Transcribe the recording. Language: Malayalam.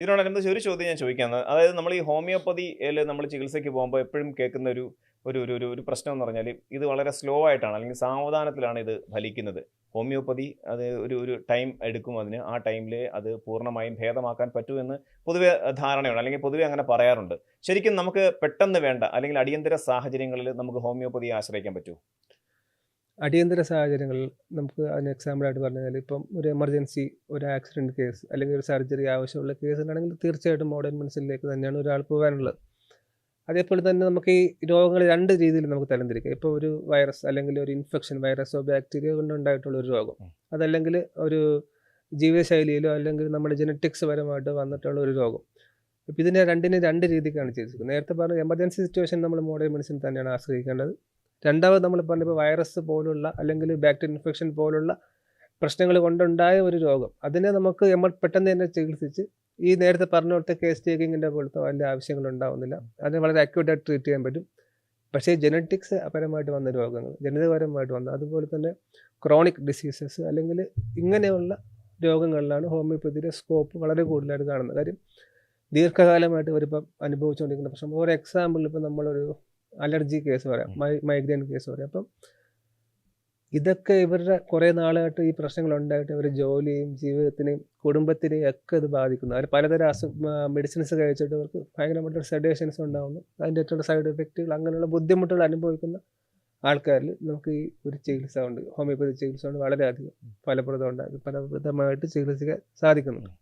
ഇതിനോടനുബന്ധിച്ച് ഒരു ചോദ്യം ഞാൻ ചോദിക്കാന്ന്. അതായത് നമ്മൾ ഈ ഹോമിയോപ്പതിയില് നമ്മൾ ചികിത്സയ്ക്ക് പോകുമ്പോൾ എപ്പോഴും കേൾക്കുന്ന ഒരു പ്രശ്നം എന്ന് പറഞ്ഞാൽ ഇത് വളരെ സ്ലോ ആയിട്ടാണ് അല്ലെങ്കിൽ സാവധാനത്തിലാണ് ഇത് ഫലിക്കുന്നത്. ഹോമിയോപ്പതി അത് ഒരു ടൈം എടുക്കും അതിന്. ആ ടൈമിൽ അത് പൂർണ്ണമായും ഭേദമാക്കാൻ പറ്റൂ എന്ന് പൊതുവെ ധാരണയുണ്ട്. അല്ലെങ്കിൽ പൊതുവെ അങ്ങനെ പറയാറുണ്ട്. ശരിക്കും നമുക്ക് പെട്ടെന്ന് വേണ്ട അല്ലെങ്കിൽ അടിയന്തര സാഹചര്യങ്ങളിൽ നമുക്ക് ഹോമിയോപ്പതിയെ ആശ്രയിക്കാൻ പറ്റുമോ? അടിയന്തര സാഹചര്യങ്ങളിൽ നമുക്ക് അതിന് എക്സാമ്പിളായിട്ട് പറഞ്ഞു കഴിഞ്ഞാൽ ഇപ്പം ഒരു എമർജൻസി, ഒരു ആക്സിഡന്റ് കേസ് അല്ലെങ്കിൽ ഒരു സർജറി ആവശ്യമുള്ള കേസുകളാണെങ്കിൽ തീർച്ചയായിട്ടും മോഡേൺ മെഡിസിനിലേക്ക് തന്നെയാണ് ഒരാൾ പോകാനുള്ളത്. അതേപോലെ തന്നെ നമുക്ക് ഈ രോഗങ്ങൾ 2 രീതിയിൽ നമുക്ക് തരംതിരിക്കാം. ഇപ്പോൾ ഒരു വൈറസ് അല്ലെങ്കിൽ ഒരു ഇൻഫെക്ഷൻ, വൈറസോ ബാക്ടീരിയയോ കൊണ്ടുണ്ടായിട്ടുള്ള ഒരു രോഗം. ഉം. അതല്ലെങ്കിൽ ഒരു ജീവിതശൈലിയിലോ അല്ലെങ്കിൽ നമ്മുടെ ജെനറ്റിക്സ് പരമായിട്ട് വന്നിട്ടുള്ള ഒരു രോഗം. ഇപ്പം ഇതിനെ രണ്ടിനും 2 രീതിക്കാണ് ചികിത്സിക്കുന്നത്. നേരത്തെ പറഞ്ഞ എമർജൻസി സിറ്റുവേഷൻ നമ്മൾ മോഡേൺ മെഡിസിൻ തന്നെയാണ് ആശ്രയിക്കേണ്ടത്. രണ്ടാമത് നമ്മൾ പറഞ്ഞപ്പോൾ വൈറസ് പോലുള്ള അല്ലെങ്കിൽ ബാക്ടീരിയൽ ഇൻഫെക്ഷൻ പോലുള്ള പ്രശ്നങ്ങൾ കൊണ്ടുണ്ടായ ഒരു രോഗം. അതിനെ നമുക്ക് പെട്ടെന്ന് തന്നെ ചികിത്സിച്ച് ഈ നേരത്തെ പറഞ്ഞ പോലത്തെ കേസ് ടേക്കിങ്ങിൻ്റെ പോലത്തെ വലിയ ആവശ്യങ്ങളുണ്ടാവുന്നില്ല. അതിനെ വളരെ അക്യൂട്ടായിട്ട് ട്രീറ്റ് ചെയ്യാൻ പറ്റും. പക്ഷേ ജെനറ്റിക്സ് പരമായിട്ട് വന്ന രോഗങ്ങൾ, ജനിതകപരമായിട്ട് വന്ന അതുപോലെ തന്നെ ക്രോണിക് ഡിസീസസ് അല്ലെങ്കിൽ ഇങ്ങനെയുള്ള രോഗങ്ങളിലാണ് ഹോമിയോപ്പതിയുടെ സ്കോപ്പ് വളരെ കൂടുതലായിട്ട് കാണുന്നത്. കാര്യം ദീർഘകാലമായിട്ട് ഇവരിപ്പം അനുഭവിച്ചുകൊണ്ടിരിക്കുന്ന പ്രശ്നം. ഒരു എക്സാമ്പിൾ ഇപ്പം നമ്മളൊരു അലർജി കേസ് പറയാം, മൈഗ്രെയിൻ കേസ് പറയാം. അപ്പം ഇതൊക്കെ ഇവരുടെ കുറേ നാളായിട്ട് ഈ പ്രശ്നങ്ങളുണ്ടായിട്ട് ഇവരുടെ ജോലിയും ജീവിതത്തിനെയും കുടുംബത്തിനെയും ഒക്കെ ഇത് ബാധിക്കുന്നു. അവർ പലതരം മെഡിസിൻസ് കഴിച്ചിട്ട് ഇവർക്ക് ഭയങ്കരമായിട്ടുള്ള സെഡേഷൻസ് ഉണ്ടാകുന്നു. അതിൻ്റെ ഏറ്റവും സൈഡ് എഫക്റ്റുകൾ അങ്ങനെയുള്ള ബുദ്ധിമുട്ടുകൾ അനുഭവിക്കുന്ന ആൾക്കാരിൽ നമുക്ക് ഈ ഒരു ചികിത്സ കൊണ്ട്, ഹോമിയോപ്പതി ചികിത്സ കൊണ്ട് വളരെയധികം ഫലപ്രദമായിട്ട് ചികിത്സിക്കാൻ സാധിക്കുന്നുണ്ട്.